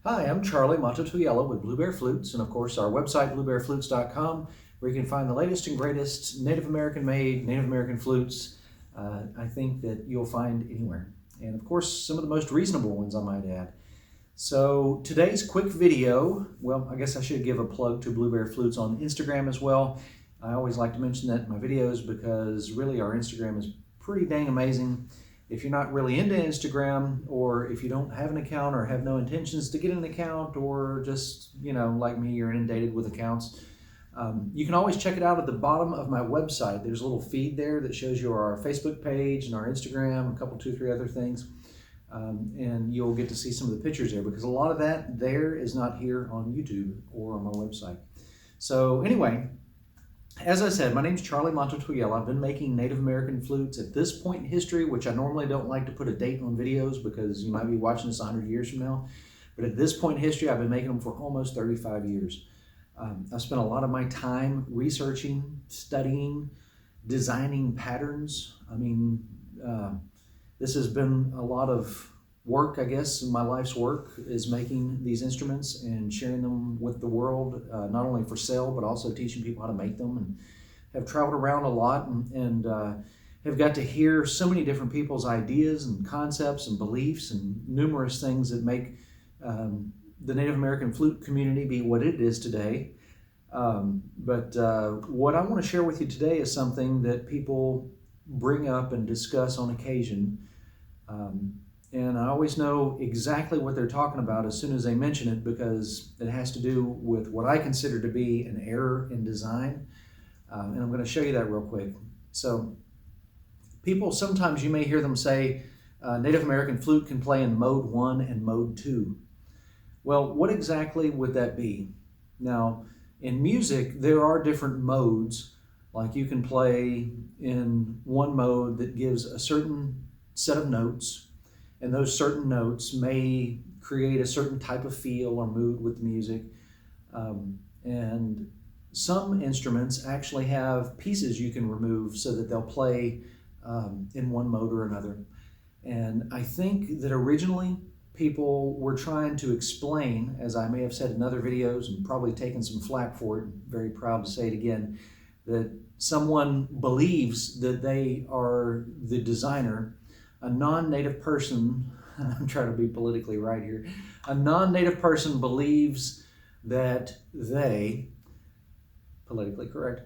Hi, I'm Charlie Montetuyela with Blue Bear Flutes, and of course our website bluebearflutes.com, where you can find the latest and greatest Native American made, Native American flutes. I think that you'll find anywhere. And of course some of the most reasonable ones, I might add. So today's quick video, well, I guess I should give a plug to Blue Bear Flutes on Instagram as well. I always like to mention that in my videos because really our Instagram is pretty dang amazing. If you're not really into Instagram, or if you don't have an account or have no intentions to get an account, or just, like me, you're inundated with accounts, you can always check it out at the bottom of my website. There's a little feed there that shows you our Facebook page and our Instagram, a couple, 2, 3 other things. And you'll get to see some of the pictures there, because a lot of that there is not here on YouTube or on my website. So anyway, as I said, my name's Charlie Montetuyela. I've been making Native American flutes at this point in history, which I normally don't like to put a date on videos because you might be watching this 100 years from now. But at this point in history, I've been making them for almost 35 years. I've spent a lot of my time researching, studying, designing patterns. This has been a lot of work, I guess, and my life's work is making these instruments and sharing them with the world, not only for sale, but also teaching people how to make them, and have traveled around a lot and have got to hear so many different people's ideas and concepts and beliefs and numerous things that make the Native American flute community be what it is today. But what I want to share with you today is something that people bring up and discuss on occasion. And I always know exactly what they're talking about as soon as they mention it, because it has to do with what I consider to be an error in design. And I'm going to show you that real quick. So people, sometimes you may hear them say Native American flute can play in mode 1 and mode 2. Well, what exactly would that be? Now, in music, there are different modes. Like you can play in one mode that gives a certain set of notes, and those certain notes may create a certain type of feel or mood with the music. And some instruments actually have pieces you can remove so that they'll play in one mode or another. And I think that originally people were trying to explain, as I may have said in other videos and probably taken some flack for it, I'm very proud to say it again, that someone believes that they are the designer. A non-native person, I'm trying to be politically right here, a non-native person believes that they, politically correct,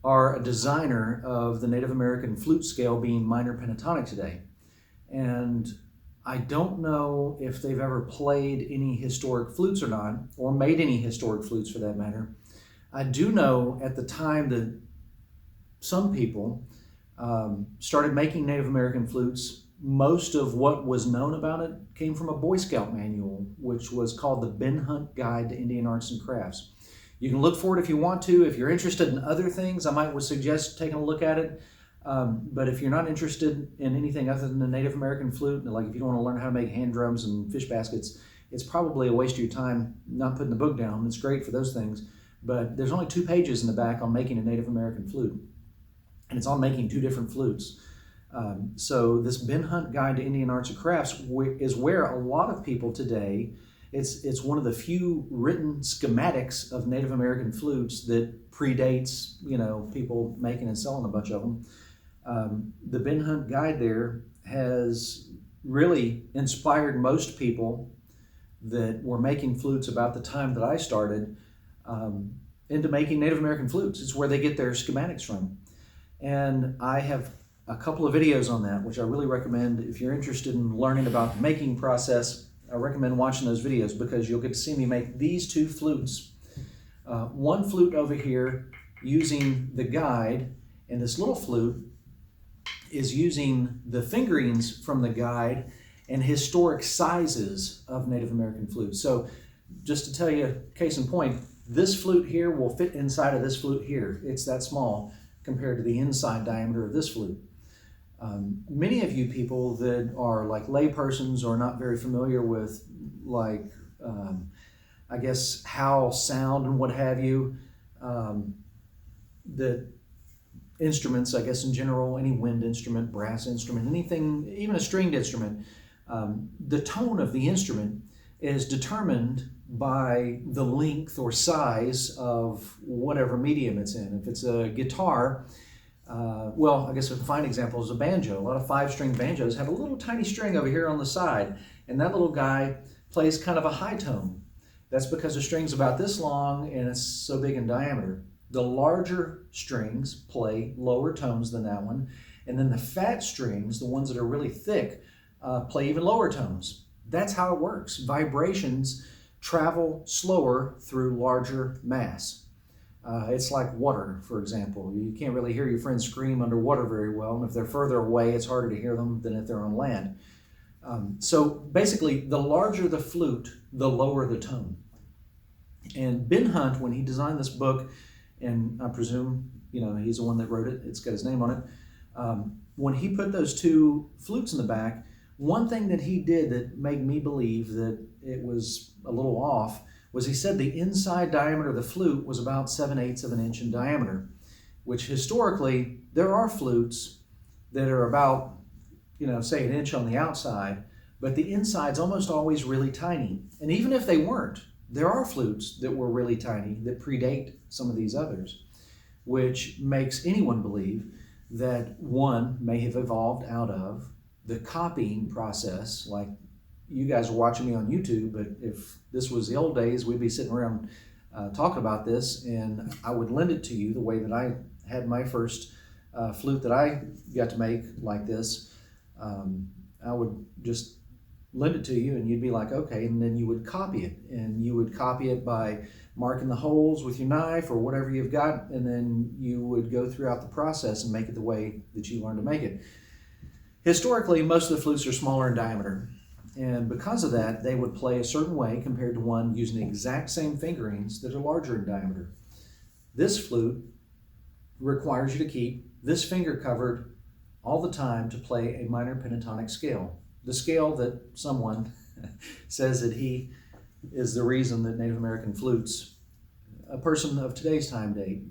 are a designer of the Native American flute scale being minor pentatonic today. And I don't know if they've ever played any historic flutes or not, or made any historic flutes for that matter. I do know at the time that some people started making Native American flutes, most of what was known about it came from a Boy Scout manual, which was called the Ben Hunt Guide to Indian Arts and Crafts. You can look for it if you want to. If you're interested in other things, I might suggest taking a look at it. But if you're not interested in anything other than the Native American flute, like if you don't want to learn how to make hand drums and fish baskets, it's probably a waste of your time not putting the book down. It's great for those things. But there's only 2 pages in the back on making a Native American flute. And it's on making 2 different flutes. So this Ben Hunt Guide to Indian Arts and Crafts is where a lot of people today, it's one of the few written schematics of Native American flutes that predates, people making and selling a bunch of them. The Ben Hunt Guide there has really inspired most people that were making flutes about the time that I started into making Native American flutes. It's where they get their schematics from. And I have a couple of videos on that, which I really recommend. If you're interested in learning about the making process, I recommend watching those videos, because you'll get to see me make these 2 flutes. One flute over here using the guide, and this little flute is using the fingerings from the guide and historic sizes of Native American flutes. So just to tell you, case in point, this flute here will fit inside of this flute here. It's that small compared to the inside diameter of this flute. Many of you people that are like lay persons or not very familiar with I guess how sound and what have you, that instruments, I guess in general, any wind instrument, brass instrument, anything, even a stringed instrument, the tone of the instrument is determined by the length or size of whatever medium it's in. If it's a guitar, well, I guess a fine example is a banjo. A lot of 5-string banjos have a little tiny string over here on the side, and that little guy plays kind of a high tone. That's because the string's about this long and it's so big in diameter. The larger strings play lower tones than that one, and then the fat strings, the ones that are really thick, play even lower tones. That's how it works. Vibrations travel slower through larger mass. It's like water, for example. You can't really hear your friends scream underwater very well, and if they're further away, it's harder to hear them than if they're on land. So basically, the larger the flute, the lower the tone. And Ben Hunt, when he designed this book, and I presume he's the one that wrote it, it's got his name on it, when he put those two flutes in the back, one thing that he did that made me believe that it was a little off was he said the inside diameter of the flute was about 7/8 of an inch in diameter, which historically, there are flutes that are about, say an inch on the outside, but the inside's almost always really tiny. And even if they weren't, there are flutes that were really tiny that predate some of these others, which makes anyone believe that one may have evolved out of the copying process. Like you guys are watching me on YouTube, but if this was the old days, we'd be sitting around talking about this, and I would lend it to you the way that I had my first flute that I got to make like this. I would just lend it to you, and you'd be like, okay, and then you would copy it, and you would copy it by marking the holes with your knife or whatever you've got, and then you would go throughout the process and make it the way that you learned to make it. Historically, most of the flutes are smaller in diameter, and because of that, they would play a certain way compared to one using the exact same fingerings that are larger in diameter. This flute requires you to keep this finger covered all the time to play a minor pentatonic scale. The scale that someone says that he is the reason that Native American flutes, a person of today's time date,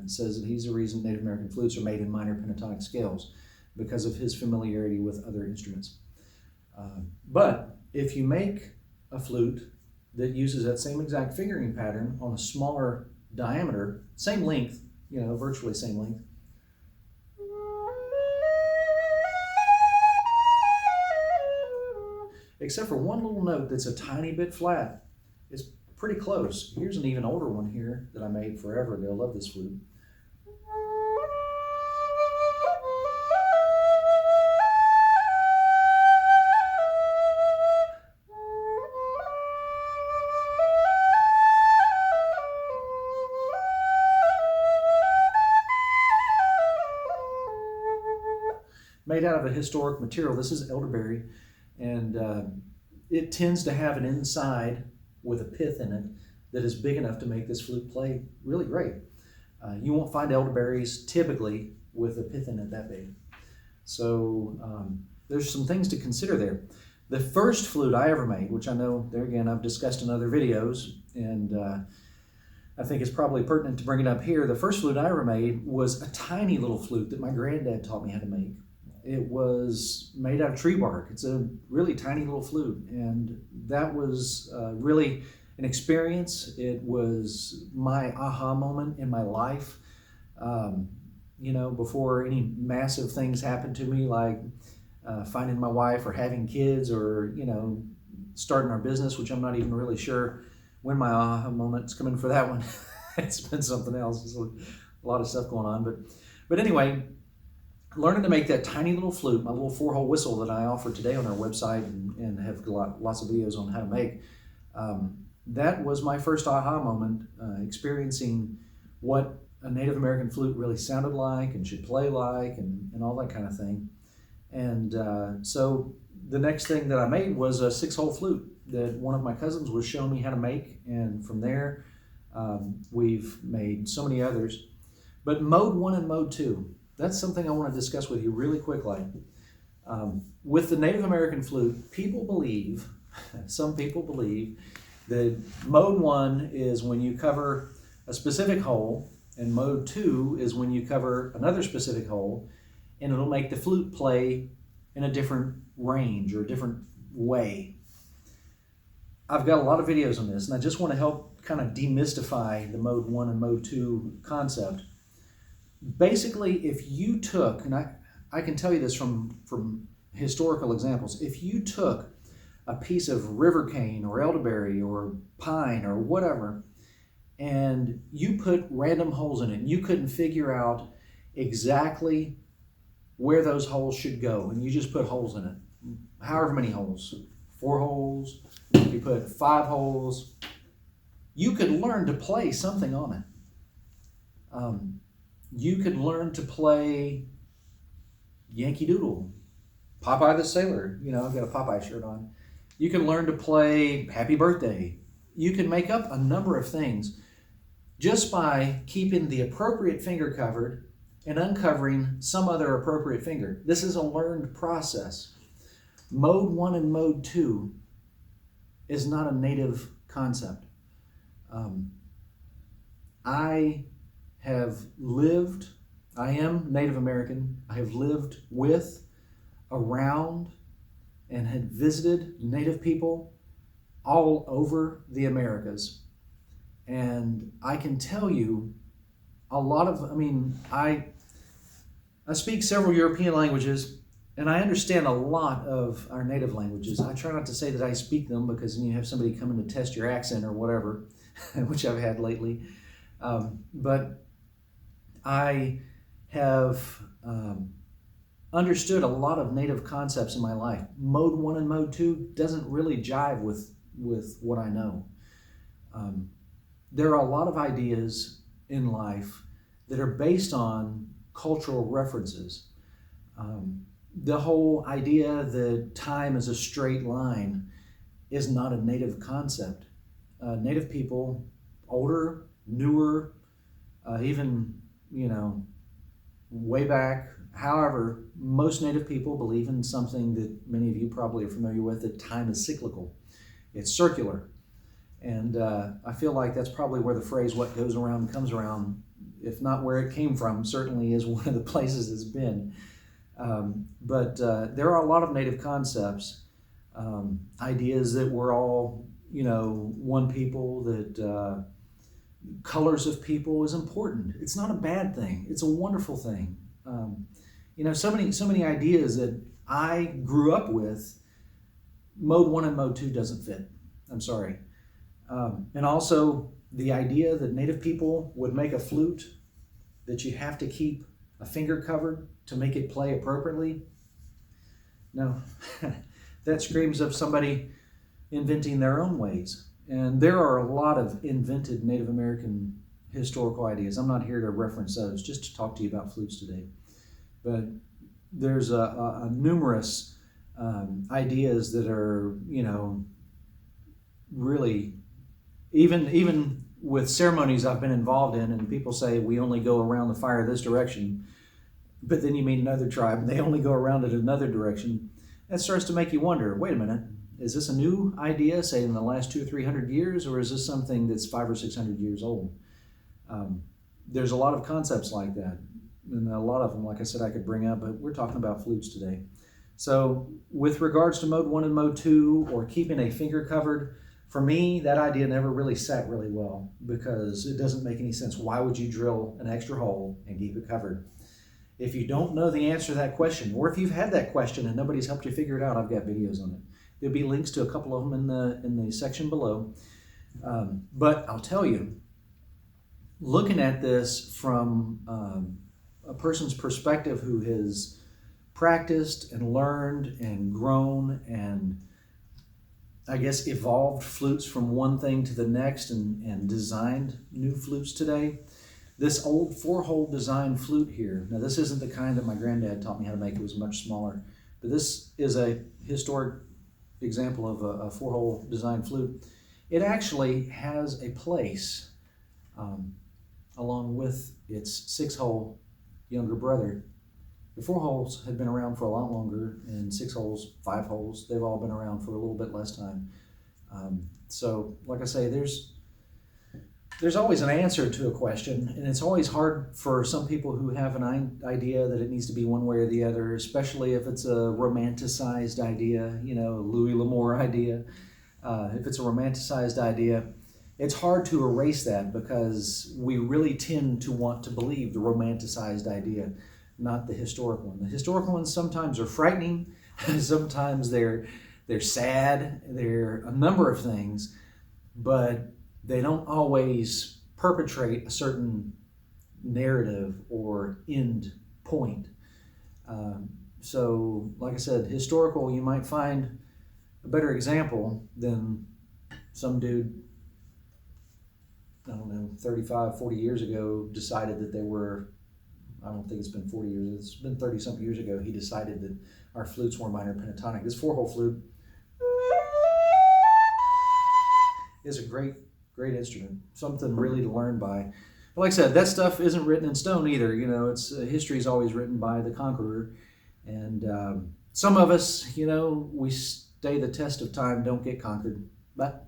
says that he's the reason Native American flutes are made in minor pentatonic scales because of his familiarity with other instruments. But if you make a flute that uses that same exact fingering pattern on a smaller diameter, same length, virtually same length, except for one little note that's a tiny bit flat. It's pretty close. Here's an even older one here that I made forever ago. I love this flute. Made out of a historic material. This is elderberry, and it tends to have an inside with a pith in it that is big enough to make this flute play really great. You won't find elderberries typically with a pith in it that big. So there's some things to consider there. The first flute I ever made, which I know there again I've discussed in other videos, and I think it's probably pertinent to bring it up here. The first flute I ever made was a tiny little flute that my granddad taught me how to make. It was made out of tree bark. It's a really tiny little flute, and that was really an experience. It was my aha moment in my life. Before any massive things happened to me, like finding my wife or having kids or, starting our business, which I'm not even really sure when my aha moment's coming for that one. It's been something else. There's a lot of stuff going on. But anyway, learning to make that tiny little flute, my little 4-hole whistle that I offer today on our website and have lots of videos on how to make, that was my first aha moment, experiencing what a Native American flute really sounded like and should play like and all that kind of thing. And so the next thing that I made was a 6-hole flute that one of my cousins was showing me how to make, and from there we've made so many others. But mode 1 and mode 2, that's something I want to discuss with you really quickly. With the Native American flute, some people believe that mode 1 is when you cover a specific hole, and mode 2 is when you cover another specific hole, and it'll make the flute play in a different range or a different way. I've got a lot of videos on this, and I just want to help kind of demystify the mode 1 and mode 2 concept. Basically, if you took, and I can tell you this from historical examples, if you took a piece of river cane or elderberry or pine or whatever, and you put random holes in it, and you couldn't figure out exactly where those holes should go, and you just put holes in it, however many holes, 4 holes, you put 5 holes, you could learn to play something on it. You could learn to play Yankee Doodle, Popeye the Sailor. You know, I've got a Popeye shirt on. You can learn to play Happy Birthday. You can make up a number of things just by keeping the appropriate finger covered and uncovering some other appropriate finger. This is a learned process. Mode 1 and mode 2 is not a native concept. I am Native American. I have lived with, around, and had visited Native people all over the Americas. And I can tell you a lot of, I speak several European languages, and I understand a lot of our native languages. I try not to say that I speak them, because then you have somebody coming to test your accent or whatever, which I've had lately. But I have understood a lot of native concepts in my life. Mode 1 and mode 2 doesn't really jive with what I know. There are a lot of ideas in life that are based on cultural references. The whole idea that time is a straight line is not a native concept. Native people, older, newer, even, way back, however, most Native people believe in something that many of you probably are familiar with, that time is cyclical. It's circular. And I feel like that's probably where the phrase, what goes around comes around, if not where it came from, certainly is one of the places it's been. But there are a lot of native concepts, ideas that we're all, one people, that colors of people is important. It's not a bad thing. It's a wonderful thing. So many ideas that I grew up with, mode 1 and mode 2 doesn't fit. I'm sorry. And also the idea that Native people would make a flute that you have to keep a finger covered to make it play appropriately. No, that screams of somebody inventing their own ways. And there are a lot of invented Native American historical ideas. I'm not here to reference those, just to talk to you about flutes today. But there's a numerous ideas that are, really, even with ceremonies I've been involved in, and people say we only go around the fire this direction, but then you meet another tribe and they only go around it another direction. That starts to make you wonder, wait a minute, is this a new idea, say in the last 200 or 300 years, or is this something that's 500 or 600 years old? There's a lot of concepts like that, and a lot of them, like I said, I could bring up, but we're talking about flutes today. So with regards to mode 1 and mode 2, or keeping a finger covered, for me, that idea never really sat really well, because it doesn't make any sense. Why would you drill an extra hole and keep it covered? If you don't know the answer to that question, or if you've had that question and nobody's helped you figure it out, I've got videos on it. There'll be links to a couple of them in the section below. But I'll tell you, looking at this from a person's perspective who has practiced and learned and grown and, I guess, evolved flutes from one thing to the next and designed new flutes today, this old 4-hole design flute here, now this isn't the kind that my granddad taught me how to make. It was much smaller, but this is a historic example of a 4-hole design flute. It actually has a place along with its 6-hole younger brother. The 4 holes had been around for a lot longer, and 6 holes, 5 holes, they've all been around for a little bit less time. So like I say, there's always an answer to a question, and it's always hard for some people who have an idea that it needs to be one way or the other, especially if it's a romanticized idea, Louis L'Amour idea. if it's a romanticized idea, it's hard to erase that because we really tend to want to believe the romanticized idea, not the historical one. The historical ones sometimes are frightening, sometimes they're sad, they're a number of things, but they don't always perpetrate a certain narrative or end point. So, like I said, historical, you might find a better example than some dude, I don't know, 35, 40 years ago decided that they were, I don't think it's been 40 years, it's been 30 something years ago, he decided that our flutes were minor pentatonic. This 4-hole flute is a great instrument, something really to learn by. But like I said, that stuff isn't written in stone either. You know, it's history is always written by the conqueror, and some of us, you know, we stay the test of time, don't get conquered. But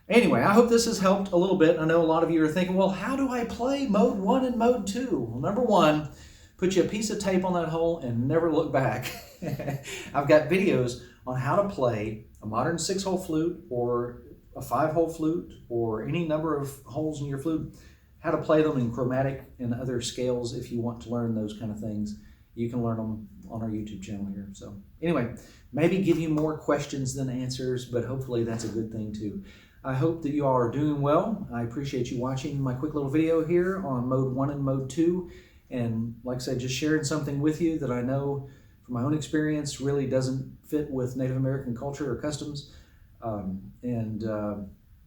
anyway, I hope this has helped a little bit. I know a lot of you are thinking, well, how do I play mode 1 and mode 2? Well, number 1, put you a piece of tape on that hole and never look back. I've got videos on how to play a modern 6-hole flute or a 5-hole flute or any number of holes in your flute, how to play them in chromatic and other scales. If you want to learn those kind of things, you can learn them on our YouTube channel here. So anyway, maybe give you more questions than answers, but hopefully that's a good thing too. I hope that you all are doing well. I appreciate you watching my quick little video here on mode 1 and mode 2. And like I said, just sharing something with you that I know from my own experience really doesn't fit with Native American culture or customs.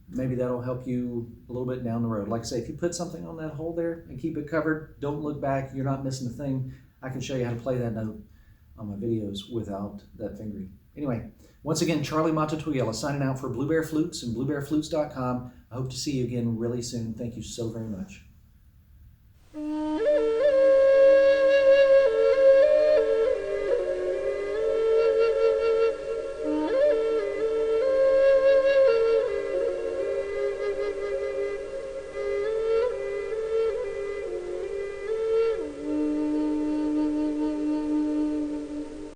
Maybe that'll help you a little bit down the road. Like I say, if you put something on that hole there and keep it covered, don't look back, you're not missing a thing. I can show you how to play that note on my videos without that fingering. Anyway, once again, Charlie Matatoyela signing out for Blue Bear Flutes and bluebearflutes.com. I hope to see you again really soon. Thank you so very much.